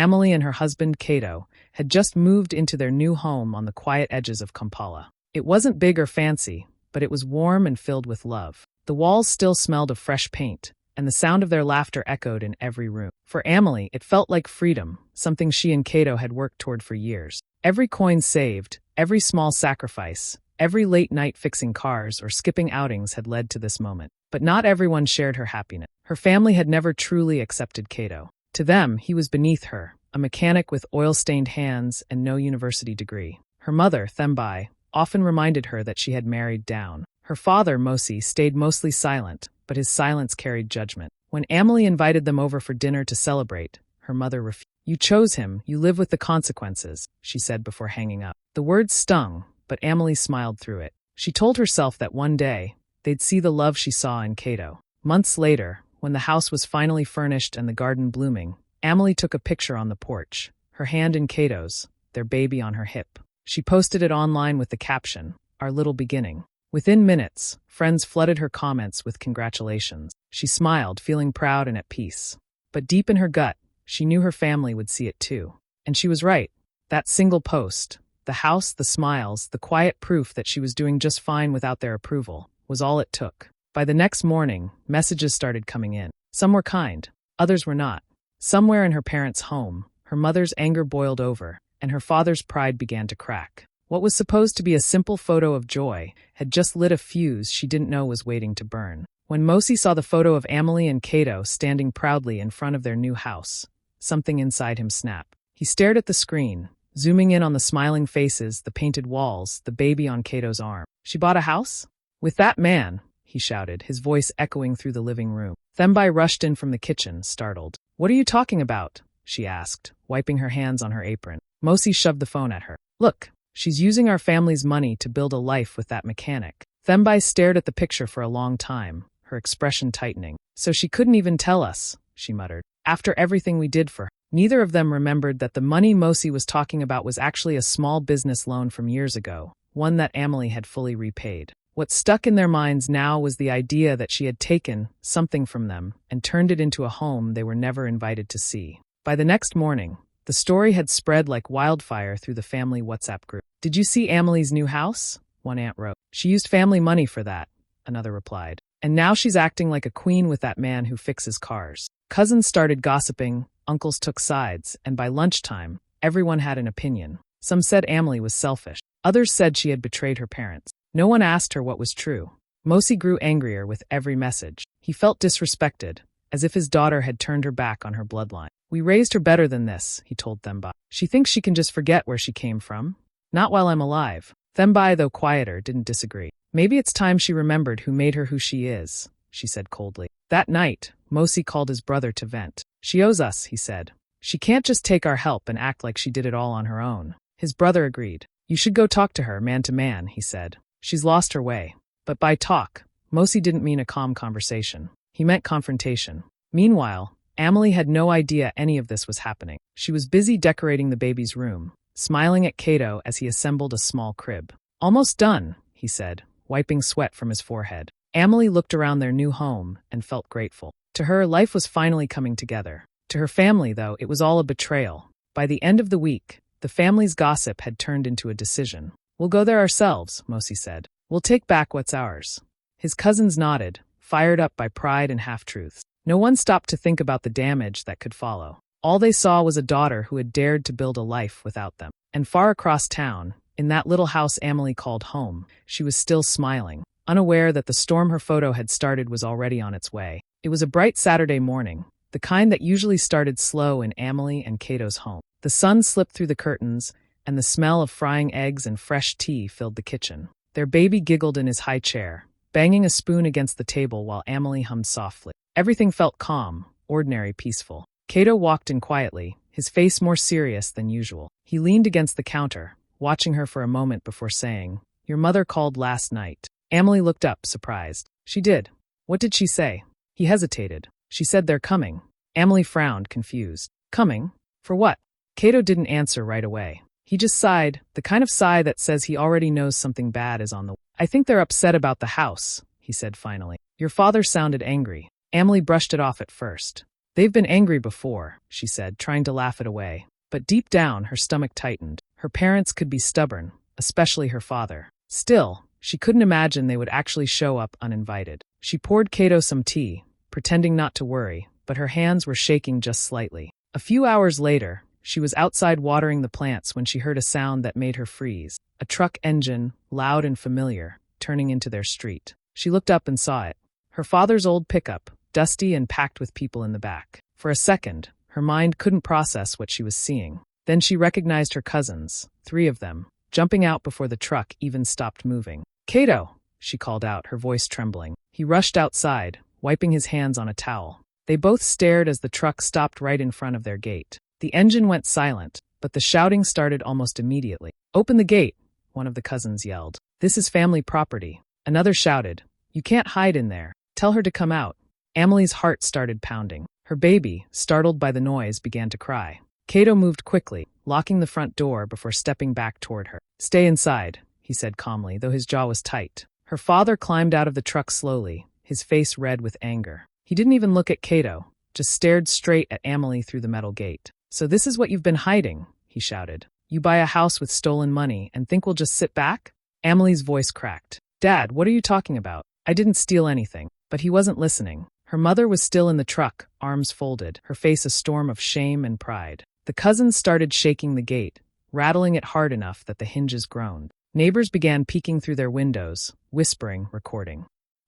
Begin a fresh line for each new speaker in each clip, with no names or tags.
Emily and her husband, Cato, had just moved into their new home on the quiet edges of Kampala. It wasn't big or fancy, but it was warm and filled with love. The walls still smelled of fresh paint, and the sound of their laughter echoed in every room. For Emily, it felt like freedom, something she and Cato had worked toward for years. Every coin saved, every small sacrifice, every late night fixing cars or skipping outings had led to this moment. But not everyone shared her happiness. Her family had never truly accepted Cato. To them, he was beneath her, a mechanic with oil-stained hands and no university degree. Her mother, Thembai, often reminded her that she had married down. Her father, Mosi, stayed mostly silent, but his silence carried judgment. When Emily invited them over for dinner to celebrate, her mother refused. "You chose him, you live with the consequences," she said before hanging up. The words stung, but Emily smiled through it. She told herself that one day, they'd see the love she saw in Cato. Months later, when the house was finally furnished and the garden blooming, Emily took a picture on the porch, her hand in Cato's, their baby on her hip. She posted it online with the caption, "Our little beginning." Within minutes, friends flooded her comments with congratulations. She smiled, feeling proud and at peace. But deep in her gut, she knew her family would see it too. And she was right. That single post, the house, the smiles, the quiet proof that she was doing just fine without their approval, was all it took. By the next morning, messages started coming in. Some were kind, others were not. Somewhere in her parents' home, her mother's anger boiled over, and her father's pride began to crack. What was supposed to be a simple photo of joy had just lit a fuse she didn't know was waiting to burn. When Mosi saw the photo of Emily and Cato standing proudly in front of their new house, something inside him snapped. He stared at the screen, zooming in on the smiling faces, the painted walls, the baby on Cato's arm. "She bought a house? With that man?" he shouted, his voice echoing through the living room. Thembai rushed in from the kitchen, startled. "What are you talking about?" she asked, wiping her hands on her apron. Mosi shoved the phone at her. "Look, she's using our family's money to build a life with that mechanic." Thembai stared at the picture for a long time, her expression tightening. "So she couldn't even tell us," she muttered, "after everything we did for her." Neither of them remembered that the money Mosi was talking about was actually a small business loan from years ago, one that Emily had fully repaid. What stuck in their minds now was the idea that she had taken something from them and turned it into a home they were never invited to see. By the next morning, the story had spread like wildfire through the family WhatsApp group. "Did you see Emily's new house?" one aunt wrote. "She used family money for that," another replied. "And now she's acting like a queen with that man who fixes cars." Cousins started gossiping, uncles took sides, and by lunchtime, everyone had an opinion. Some said Emily was selfish. Others said she had betrayed her parents. No one asked her what was true. Mosi grew angrier with every message. He felt disrespected, as if his daughter had turned her back on her bloodline. "We raised her better than this," he told Thembai. "She thinks she can just forget where she came from. Not while I'm alive." Thembai, though quieter, didn't disagree. "Maybe it's time she remembered who made her who she is," she said coldly. That night, Mosi called his brother to vent. "She owes us," he said. "She can't just take our help and act like she did it all on her own." His brother agreed. "You should go talk to her, man to man," he said. "She's lost her way." But by talk, Mosi didn't mean a calm conversation. He meant confrontation. Meanwhile, Emily had no idea any of this was happening. She was busy decorating the baby's room, smiling at Cato as he assembled a small crib. "Almost done," he said, wiping sweat from his forehead. Emily looked around their new home and felt grateful. To her, life was finally coming together. To her family, though, it was all a betrayal. By the end of the week, the family's gossip had turned into a decision. "We'll go there ourselves," Mosi said. "We'll take back what's ours." His cousins nodded, fired up by pride and half-truths. No one stopped to think about the damage that could follow. All they saw was a daughter who had dared to build a life without them. And far across town, in that little house Emily called home, she was still smiling, unaware that the storm her photo had started was already on its way. It was a bright Saturday morning, the kind that usually started slow in Emily and Cato's home. The sun slipped through the curtains, and the smell of frying eggs and fresh tea filled the kitchen. Their baby giggled in his high chair, banging a spoon against the table while Emily hummed softly. Everything felt calm, ordinary, peaceful. Cato walked in quietly, his face more serious than usual. He leaned against the counter, watching her for a moment before saying, "Your mother called last night." Emily looked up, surprised. "She did. What did she say?" He hesitated. "She said they're coming." Emily frowned, confused. "Coming? For what?" Cato didn't answer right away. He just sighed, the kind of sigh that says he already knows something bad is on the way. "I think they're upset about the house," he said finally. "Your father sounded angry." Emily brushed it off at first. They've been angry before, she said, trying to laugh it away. But deep down, her stomach tightened. Her parents could be stubborn, especially her father. Still, she couldn't imagine they would actually show up uninvited. She poured Cato some tea, pretending not to worry, but her hands were shaking just slightly. A few hours later, she was outside watering the plants when she heard a sound that made her freeze. A truck engine, loud and familiar, turning into their street. She looked up and saw it. Her father's old pickup, dusty and packed with people in the back. For a second, her mind couldn't process what she was seeing. Then she recognized her cousins, 3 of them, jumping out before the truck even stopped moving. "Cato!" she called out, her voice trembling. He rushed outside, wiping his hands on a towel. They both stared as the truck stopped right in front of their gate. The engine went silent, but the shouting started almost immediately. "Open the gate!" one of the cousins yelled. "This is family property." Another shouted, "You can't hide in there. Tell her to come out." Amelie's heart started pounding. Her baby, startled by the noise, began to cry. Cato moved quickly, locking the front door before stepping back toward her. "Stay inside," he said calmly, though his jaw was tight. Her father climbed out of the truck slowly, his face red with anger. He didn't even look at Cato, just stared straight at Amelie through the metal gate. "So this is what you've been hiding," he shouted. "You buy a house with stolen money and think we'll just sit back?" Amelie's voice cracked. "Dad, what are you talking about? I didn't steal anything." But he wasn't listening. Her mother was still in the truck, arms folded, her face a storm of shame and pride. The cousins started shaking the gate, rattling it hard enough that the hinges groaned. Neighbors began peeking through their windows, whispering, recording.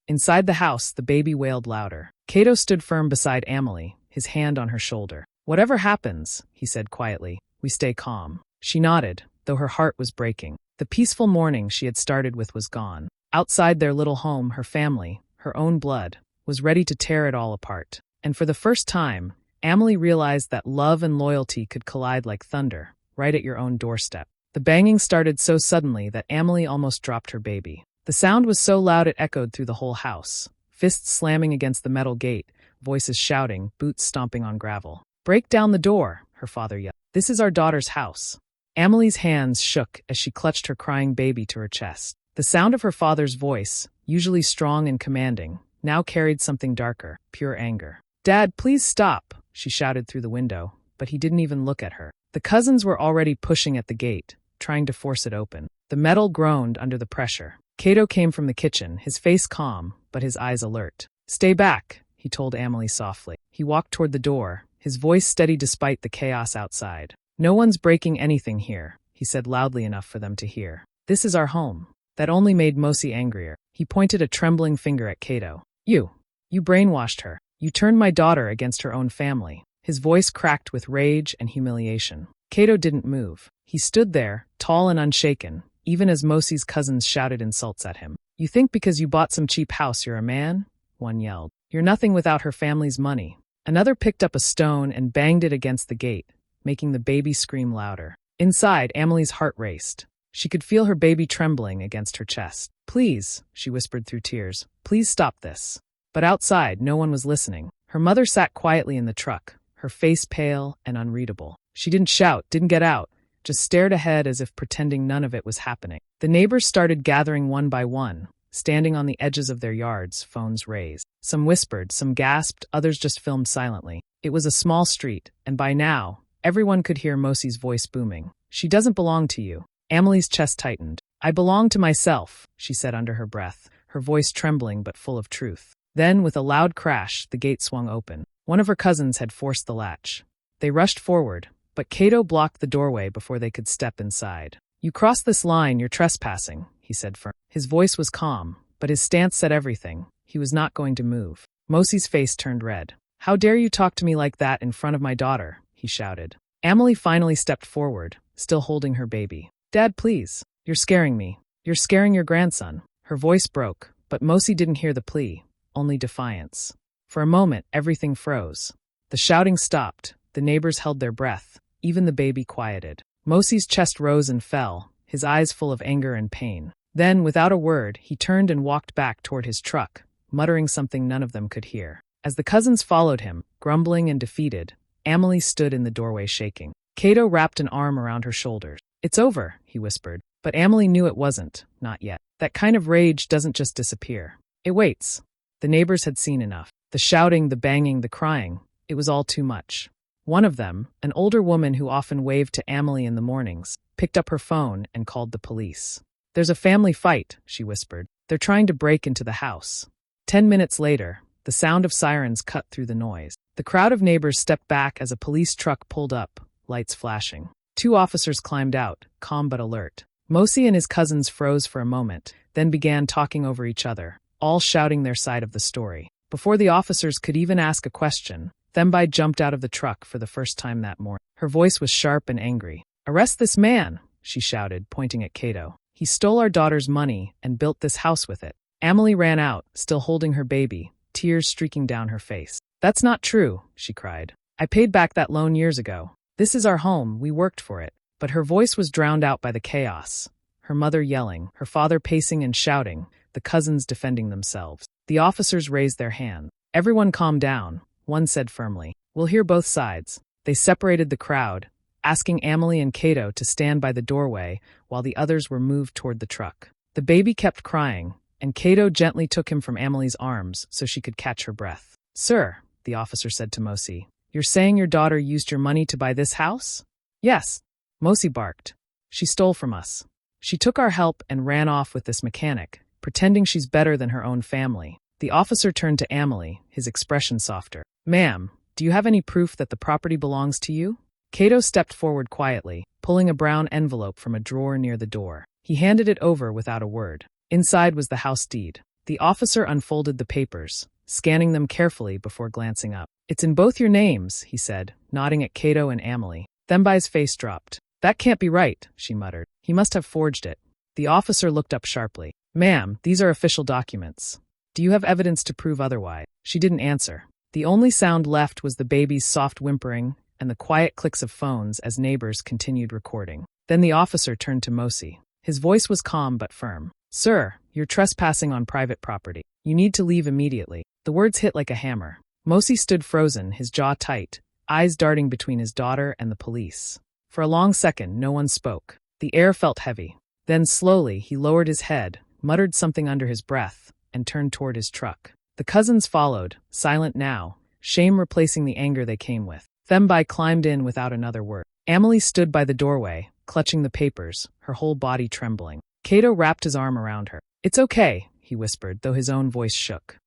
Inside the house, the baby wailed louder. Cato stood firm beside Amelie, his hand on her shoulder. "Whatever happens," he said quietly, "we stay calm." She nodded, though her heart was breaking. The peaceful morning she had started with was gone. Outside their little home, her family, her own blood, was ready to tear it all apart. And for the first time, Amelie realized that love and loyalty could collide like thunder, right at your own doorstep. The banging started so suddenly that Amelie almost dropped her baby. The sound was so loud it echoed through the whole house. Fists slamming against the metal gate, voices shouting, boots stomping on gravel. "Break down the door," her father yelled. "This is our daughter's house." Amelie's hands shook as she clutched her crying baby to her chest. The sound of her father's voice, usually strong and commanding, now carried something darker, pure anger. "Dad, please stop," she shouted through the window, but he didn't even look at her. The cousins were already pushing at the gate, trying to force it open. The metal groaned under the pressure. Cato came from the kitchen, his face calm, but his eyes alert. "Stay back," he told Amelie softly. He walked toward the door, his voice steady despite the chaos outside. "No one's breaking anything here," he said loudly enough for them to hear. "This is our home." That only made Mosi angrier. He pointed a trembling finger at Cato. You brainwashed her. You turned my daughter against her own family." His voice cracked with rage and humiliation. Cato didn't move. He stood there, tall and unshaken, even as Mosi's cousins shouted insults at him. "You think because you bought some cheap house you're a man?" one yelled. "You're nothing without her family's money." Another picked up a stone and banged it against the gate, making the baby scream louder. Inside, Amelie's heart raced. She could feel her baby trembling against her chest. "Please," she whispered through tears, "please stop this." But outside, no one was listening. Her mother sat quietly in the truck, her face pale and unreadable. She didn't shout, didn't get out, just stared ahead as if pretending none of it was happening. The neighbors started gathering one by one, standing on the edges of their yards, phones raised. Some whispered, some gasped, others just filmed silently. It was a small street, and by now, everyone could hear Mosi's voice booming. "She doesn't belong to you." Amelie's chest tightened. "I belong to myself," she said under her breath, her voice trembling but full of truth. Then, with a loud crash, the gate swung open. One of her cousins had forced the latch. They rushed forward, but Cato blocked the doorway before they could step inside. "You cross this line, you're trespassing," he said firmly. His voice was calm, but his stance said everything. He was not going to move. Mosi's face turned red. "How dare you talk to me like that in front of my daughter?" he shouted. Amelie finally stepped forward, still holding her baby. "Dad, please. You're scaring me. You're scaring your grandson." Her voice broke, but Mosi didn't hear the plea, only defiance. For a moment, everything froze. The shouting stopped, the neighbors held their breath, even the baby quieted. Mosi's chest rose and fell, his eyes full of anger and pain. Then, without a word, he turned and walked back toward his truck, muttering something none of them could hear. As the cousins followed him, grumbling and defeated, Amelie stood in the doorway shaking. Cato wrapped an arm around her shoulders. "It's over," he whispered. But Amelie knew it wasn't, not yet. That kind of rage doesn't just disappear. It waits. The neighbors had seen enough. The shouting, the banging, the crying. It was all too much. One of them, an older woman who often waved to Amelie in the mornings, picked up her phone and called the police. "There's a family fight," she whispered. "They're trying to break into the house." 10 minutes later, the sound of sirens cut through the noise. The crowd of neighbors stepped back as a police truck pulled up, lights flashing. 2 officers climbed out, calm but alert. Mosi and his cousins froze for a moment, then began talking over each other, all shouting their side of the story. Before the officers could even ask a question, Thembai jumped out of the truck for the first time that morning. Her voice was sharp and angry. "Arrest this man," she shouted, pointing at Cato. "He stole our daughter's money and built this house with it." Amelie ran out, still holding her baby, tears streaking down her face. "That's not true," she cried. "I paid back that loan years ago. This is our home, we worked for it." But her voice was drowned out by the chaos. Her mother yelling, her father pacing and shouting, the cousins defending themselves. The officers raised their hand. "Everyone calm down," one said firmly. "We'll hear both sides." They separated the crowd, asking Amelie and Cato to stand by the doorway while the others were moved toward the truck. The baby kept crying, and Cato gently took him from Amelie's arms so she could catch her breath. "Sir," the officer said to Mosi, "you're saying your daughter used your money to buy this house?" "Yes," Mosi barked. "She stole from us. She took our help and ran off with this mechanic, pretending she's better than her own family." The officer turned to Amelie, his expression softer. "Ma'am, do you have any proof that the property belongs to you?" Cato stepped forward quietly, pulling a brown envelope from a drawer near the door. He handed it over without a word. Inside was the house deed. The officer unfolded the papers, scanning them carefully before glancing up. "It's in both your names," he said, nodding at Cato and Amelie. Thembai's face dropped. "That can't be right," she muttered. "He must have forged it." The officer looked up sharply. "Ma'am, these are official documents. Do you have evidence to prove otherwise?" She didn't answer. The only sound left was the baby's soft whimpering and the quiet clicks of phones as neighbors continued recording. Then the officer turned to Mosi. His voice was calm but firm. "Sir, you're trespassing on private property. You need to leave immediately." The words hit like a hammer. Mosi stood frozen, his jaw tight, eyes darting between his daughter and the police. For a long second, no one spoke. The air felt heavy. Then slowly, he lowered his head, muttered something under his breath, and turned toward his truck. The cousins followed, silent now, shame replacing the anger they came with. Thembai climbed in without another word. Amelie stood by the doorway, clutching the papers, her whole body trembling. Cato wrapped his arm around her. "It's okay," he whispered, though his own voice shook.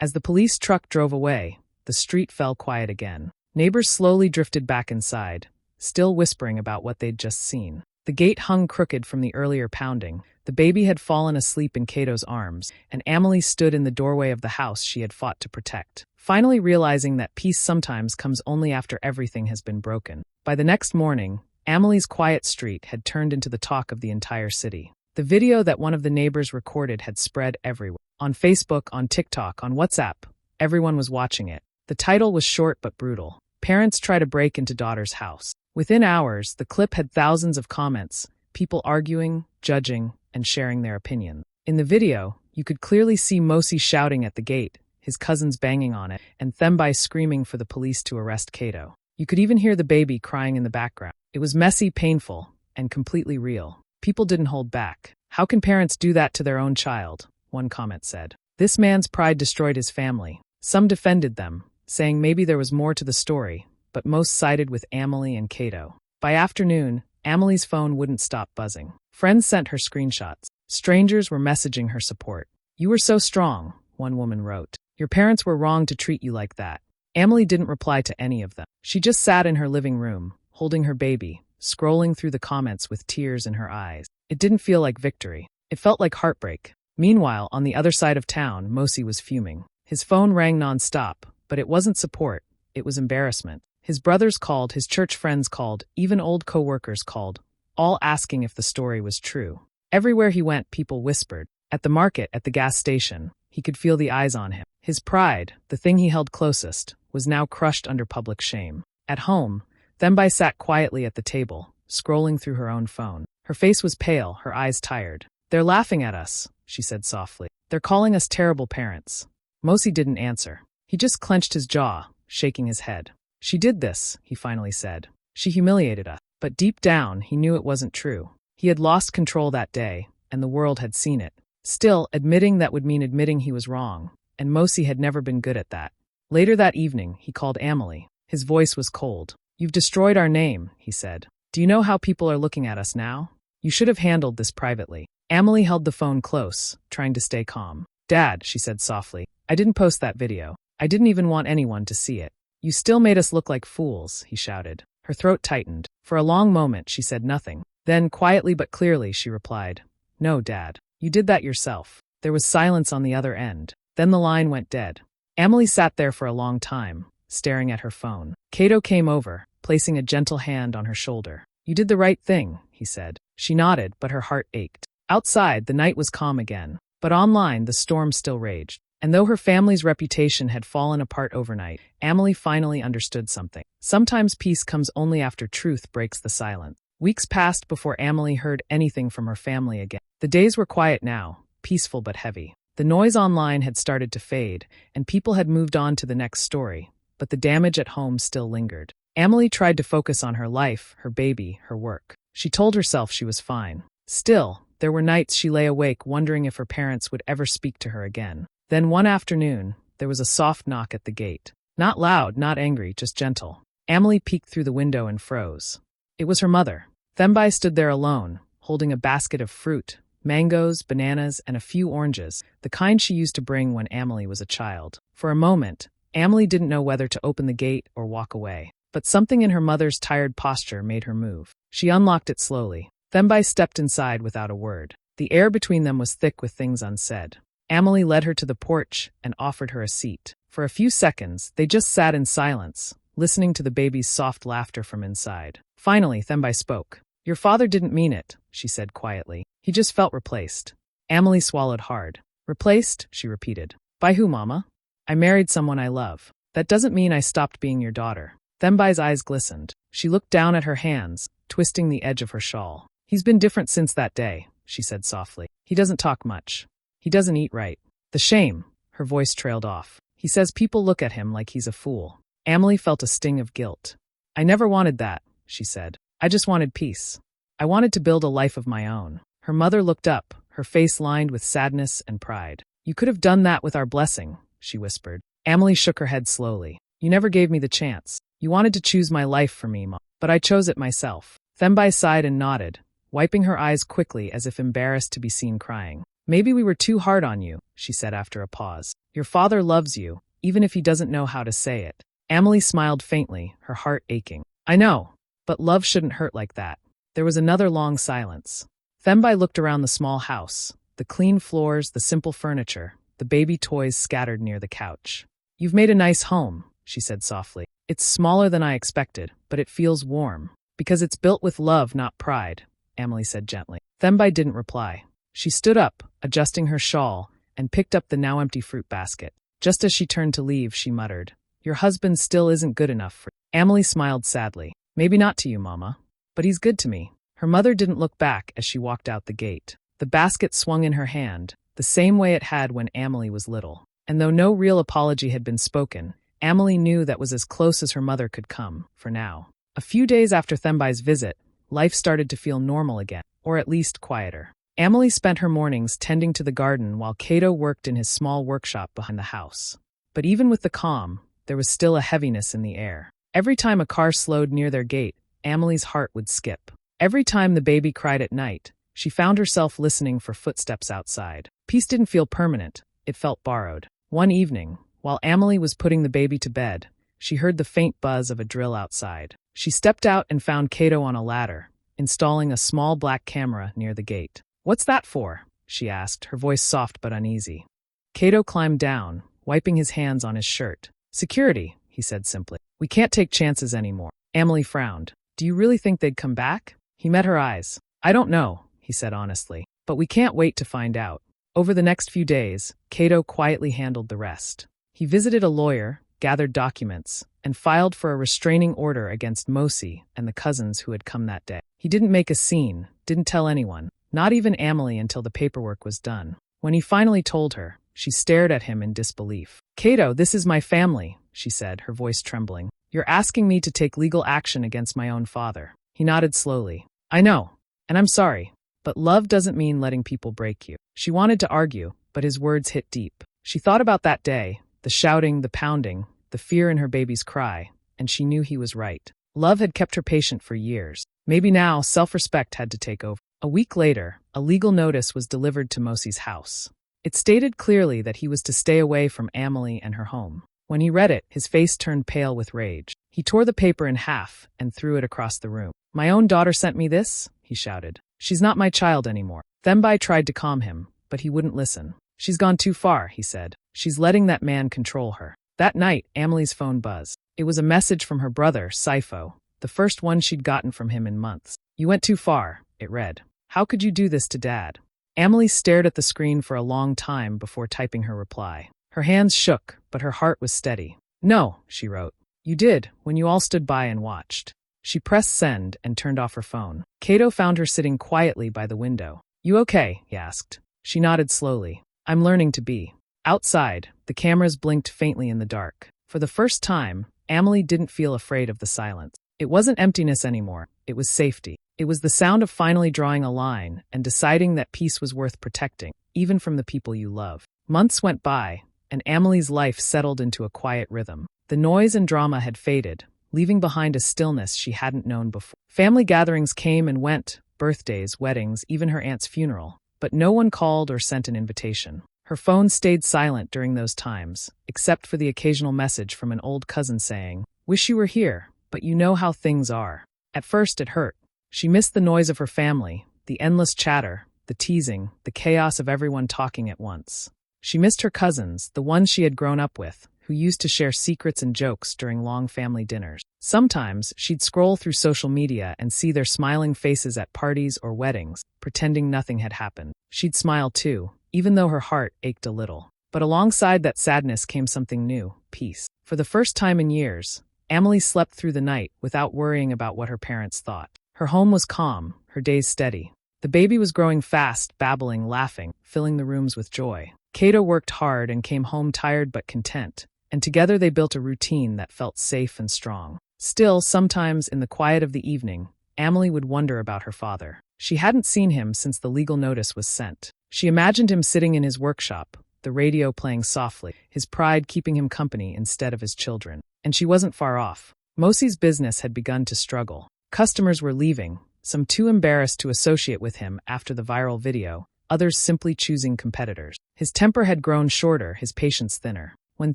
As the police truck drove away, the street fell quiet again. Neighbors slowly drifted back inside, still whispering about what they'd just seen. The gate hung crooked from the earlier pounding. The baby had fallen asleep in Cato's arms, and Amelie stood in the doorway of the house she had fought to protect, finally realizing that peace sometimes comes only after everything has been broken. By the next morning, Amelie's quiet street had turned into the talk of the entire city. The video that one of the neighbors recorded had spread everywhere. On Facebook, on TikTok, on WhatsApp, everyone was watching it. The title was short but brutal. "Parents Try to Break into Daughter's House." Within hours, the clip had thousands of comments, people arguing, judging, and sharing their opinion. In the video, you could clearly see Mosi shouting at the gate, his cousins banging on it, and Thembai screaming for the police to arrest Cato. You could even hear the baby crying in the background. It was messy, painful, and completely real. People didn't hold back. "How can parents do that to their own child?" one comment said. "This man's pride destroyed his family." Some defended them, saying maybe there was more to the story, but most sided with Amelie and Cato. By afternoon, Amelie's phone wouldn't stop buzzing. Friends sent her screenshots. Strangers were messaging her support. "You were so strong," one woman wrote. "Your parents were wrong to treat you like that." Amelie didn't reply to any of them. She just sat in her living room, holding her baby, scrolling through the comments with tears in her eyes. It didn't feel like victory. It felt like heartbreak. Meanwhile, on the other side of town, Mosi was fuming. His phone rang nonstop, but it wasn't support, it was embarrassment. His brothers called, his church friends called, even old co-workers called, all asking if the story was true. Everywhere he went, people whispered. At the market, at the gas station, he could feel the eyes on him. His pride, the thing he held closest, was now crushed under public shame. At home, Thembai sat quietly at the table, scrolling through her own phone. Her face was pale, her eyes tired. "They're laughing at us," she said softly. "They're calling us terrible parents." Mosi didn't answer. He just clenched his jaw, shaking his head. "She did this," he finally said. "She humiliated us." But deep down, he knew it wasn't true. He had lost control that day, and the world had seen it. Still, admitting that would mean admitting he was wrong, and Mosi had never been good at that. Later that evening, he called Amelie. His voice was cold. "You've destroyed our name," he said. "Do you know how people are looking at us now? You should have handled this privately." Amelie held the phone close, trying to stay calm. "Dad," she said softly, "I didn't post that video. I didn't even want anyone to see it." "You still made us look like fools," he shouted. Her throat tightened. For a long moment, she said nothing. Then, quietly but clearly, she replied, "No, Dad. You did that yourself." There was silence on the other end. Then the line went dead. Amelie sat there for a long time, staring at her phone. Cato came over, placing a gentle hand on her shoulder. "You did the right thing," he said. She nodded, but her heart ached. Outside, the night was calm again. But online, the storm still raged. And though her family's reputation had fallen apart overnight, Amelie finally understood something. Sometimes peace comes only after truth breaks the silence. Weeks passed before Amelie heard anything from her family again. The days were quiet now, peaceful but heavy. The noise online had started to fade, and people had moved on to the next story, but the damage at home still lingered. Amelie tried to focus on her life, her baby, her work. She told herself she was fine. Still, there were nights she lay awake wondering if her parents would ever speak to her again. Then one afternoon, there was a soft knock at the gate. Not loud, not angry, just gentle. Amelie peeked through the window and froze. It was her mother. Thembai stood there alone, holding a basket of fruit, mangoes, bananas, and a few oranges, the kind she used to bring when Amelie was a child. For a moment, Amelie didn't know whether to open the gate or walk away. But something in her mother's tired posture made her move. She unlocked it slowly. Thembai stepped inside without a word. The air between them was thick with things unsaid. Amelie led her to the porch and offered her a seat. For a few seconds, they just sat in silence, listening to the baby's soft laughter from inside. Finally, Thembai spoke. "Your father didn't mean it," she said quietly. "He just felt replaced." Amelie swallowed hard. "Replaced?" she repeated. "By who, Mama?" "I married someone I love. That doesn't mean I stopped being your daughter." Thembai's eyes glistened. She looked down at her hands, twisting the edge of her shawl. "He's been different since that day," she said softly. "He doesn't talk much. He doesn't eat right. The shame," her voice trailed off. "He says people look at him like he's a fool." Amelie felt a sting of guilt. "I never wanted that," she said. "I just wanted peace. I wanted to build a life of my own." Her mother looked up, her face lined with sadness and pride. "You could have done that with our blessing," she whispered. Amelie shook her head slowly. "You never gave me the chance. You wanted to choose my life for me, Mom. But I chose it myself." Thembai sighed and nodded, wiping her eyes quickly as if embarrassed to be seen crying. "Maybe we were too hard on you," she said after a pause. "Your father loves you, even if he doesn't know how to say it." Amelie smiled faintly, her heart aching. "I know, but love shouldn't hurt like that." There was another long silence. Thembai looked around the small house, the clean floors, the simple furniture, the baby toys scattered near the couch. "You've made a nice home," she said softly. "It's smaller than I expected, but it feels warm. Because it's built with love, not pride," Amelie said gently. Thembai didn't reply. She stood up, adjusting her shawl, and picked up the now empty fruit basket. Just as she turned to leave, she muttered, "Your husband still isn't good enough for you." Amelie smiled sadly. "Maybe not to you, Mama, but he's good to me." Her mother didn't look back as she walked out the gate. The basket swung in her hand, the same way it had when Amelie was little. And though no real apology had been spoken, Amelie knew that was as close as her mother could come, for now. A few days after Thembai's visit, life started to feel normal again, or at least quieter. Amelie spent her mornings tending to the garden while Cato worked in his small workshop behind the house. But even with the calm, there was still a heaviness in the air. Every time a car slowed near their gate, Amelie's heart would skip. Every time the baby cried at night, she found herself listening for footsteps outside. Peace didn't feel permanent, it felt borrowed. One evening, while Amelie was putting the baby to bed, she heard the faint buzz of a drill outside. She stepped out and found Cato on a ladder, installing a small black camera near the gate. "What's that for?" she asked, her voice soft but uneasy. Cato climbed down, wiping his hands on his shirt. "Security," he said simply. "We can't take chances anymore." Amelie frowned. "Do you really think they'd come back?" He met her eyes. "I don't know," he said honestly, "but we can't wait to find out." Over the next few days, Cato quietly handled the rest. He visited a lawyer, gathered documents, and filed for a restraining order against Mosi and the cousins who had come that day. He didn't make a scene, didn't tell anyone, not even Amelie until the paperwork was done. When he finally told her, she stared at him in disbelief. "Cato, this is my family," she said, her voice trembling. "You're asking me to take legal action against my own father." He nodded slowly. "I know, and I'm sorry, but love doesn't mean letting people break you." She wanted to argue, but his words hit deep. She thought about that day, the shouting, the pounding, the fear in her baby's cry, and she knew he was right. Love had kept her patient for years. Maybe now self-respect had to take over. A week later, a legal notice was delivered to Mosey's house. It stated clearly that he was to stay away from Amelie and her home. When he read it, his face turned pale with rage. He tore the paper in half and threw it across the room. "My own daughter sent me this?" he shouted. "She's not my child anymore." Thembai tried to calm him, but he wouldn't listen. "She's gone too far," he said. "She's letting that man control her." That night, Amelie's phone buzzed. It was a message from her brother, Sifo, the first one she'd gotten from him in months. "You went too far," it read. "How could you do this to Dad?" Amelie stared at the screen for a long time before typing her reply. Her hands shook, but her heart was steady. "No," she wrote. "You did, when you all stood by and watched." She pressed send and turned off her phone. Cato found her sitting quietly by the window. "You okay?" he asked. She nodded slowly. "I'm learning to be." Outside, the cameras blinked faintly in the dark. For the first time, Amelie didn't feel afraid of the silence. It wasn't emptiness anymore, it was safety. It was the sound of finally drawing a line and deciding that peace was worth protecting, even from the people you love. Months went by, and Amelie's life settled into a quiet rhythm. The noise and drama had faded, leaving behind a stillness she hadn't known before. Family gatherings came and went, birthdays, weddings, even her aunt's funeral, but no one called or sent an invitation. Her phone stayed silent during those times, except for the occasional message from an old cousin saying, "Wish you were here, but you know how things are." At first it hurt. She missed the noise of her family, the endless chatter, the teasing, the chaos of everyone talking at once. She missed her cousins, the ones she had grown up with, who used to share secrets and jokes during long family dinners. Sometimes she'd scroll through social media and see their smiling faces at parties or weddings, pretending nothing had happened. She'd smile too, even though her heart ached a little. But alongside that sadness came something new, peace. For the first time in years, Amelie slept through the night without worrying about what her parents thought. Her home was calm, her days steady. The baby was growing fast, babbling, laughing, filling the rooms with joy. Cato worked hard and came home tired but content, and together they built a routine that felt safe and strong. Still, sometimes in the quiet of the evening, Amelie would wonder about her father. She hadn't seen him since the legal notice was sent. She imagined him sitting in his workshop, the radio playing softly, his pride keeping him company instead of his children. And she wasn't far off. Mosey's business had begun to struggle. Customers were leaving, some too embarrassed to associate with him after the viral video, others simply choosing competitors. His temper had grown shorter, his patience thinner. When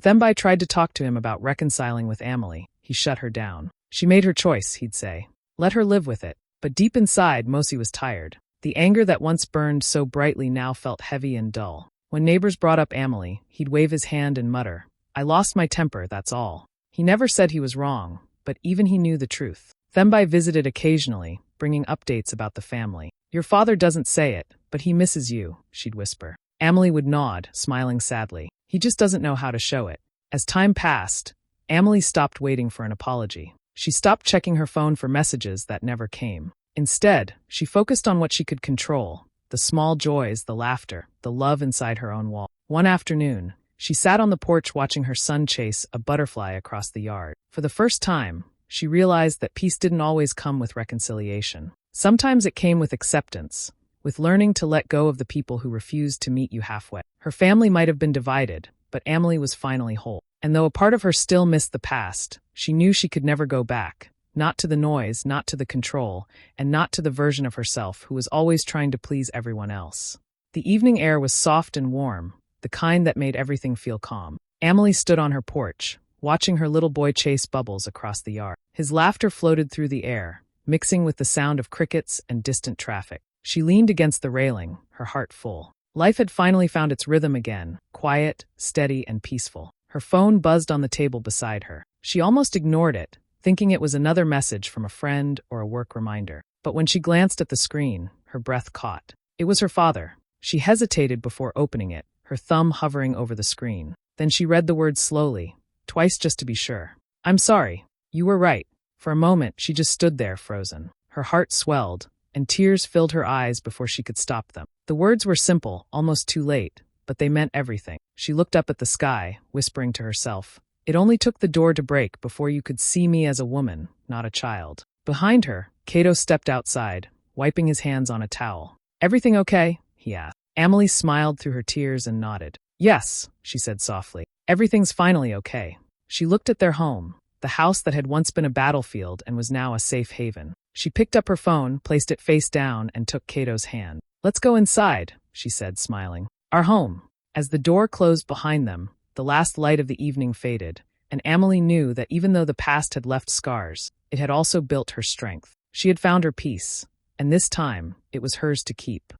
Thembai tried to talk to him about reconciling with Amelie, he shut her down. She made her choice, he'd say. Let her live with it. But deep inside, Mosey was tired. The anger that once burned so brightly now felt heavy and dull. When neighbors brought up Amelie, he'd wave his hand and mutter, "I lost my temper, that's all." He never said he was wrong, but even he knew the truth. Thembai visited occasionally, bringing updates about the family. "Your father doesn't say it, but he misses you," she'd whisper. Amelie would nod, smiling sadly. "He just doesn't know how to show it." As time passed, Amelie stopped waiting for an apology. She stopped checking her phone for messages that never came. Instead, she focused on what she could control, the small joys, the laughter, the love inside her own wall. One afternoon, she sat on the porch watching her son chase a butterfly across the yard. For the first time, she realized that peace didn't always come with reconciliation. Sometimes it came with acceptance, with learning to let go of the people who refused to meet you halfway. Her family might have been divided, but Amelie was finally whole. And though a part of her still missed the past, she knew she could never go back. Not to the noise, not to the control, and not to the version of herself who was always trying to please everyone else. The evening air was soft and warm, the kind that made everything feel calm. Amelie stood on her porch, watching her little boy chase bubbles across the yard. His laughter floated through the air, mixing with the sound of crickets and distant traffic. She leaned against the railing, her heart full. Life had finally found its rhythm again, quiet, steady, and peaceful. Her phone buzzed on the table beside her. She almost ignored it, thinking it was another message from a friend or a work reminder. But when she glanced at the screen, her breath caught. It was her father. She hesitated before opening it, her thumb hovering over the screen. Then she read the words slowly, twice just to be sure. "I'm sorry. You were right." For a moment, she just stood there, frozen. Her heart swelled, and tears filled her eyes before she could stop them. The words were simple, almost too late, but they meant everything. She looked up at the sky, whispering to herself, "It only took the door to break before you could see me as a woman, not a child." Behind her, Cato stepped outside, wiping his hands on a towel. "Everything okay?" he asked. Amelie smiled through her tears and nodded. "Yes," she said softly. "Everything's finally okay." She looked at their home, the house that had once been a battlefield and was now a safe haven. She picked up her phone, placed it face down, and took Cato's hand. "Let's go inside," she said, smiling. "Our home." As the door closed behind them, the last light of the evening faded, and Amelie knew that even though the past had left scars, it had also built her strength. She had found her peace, and this time it was hers to keep.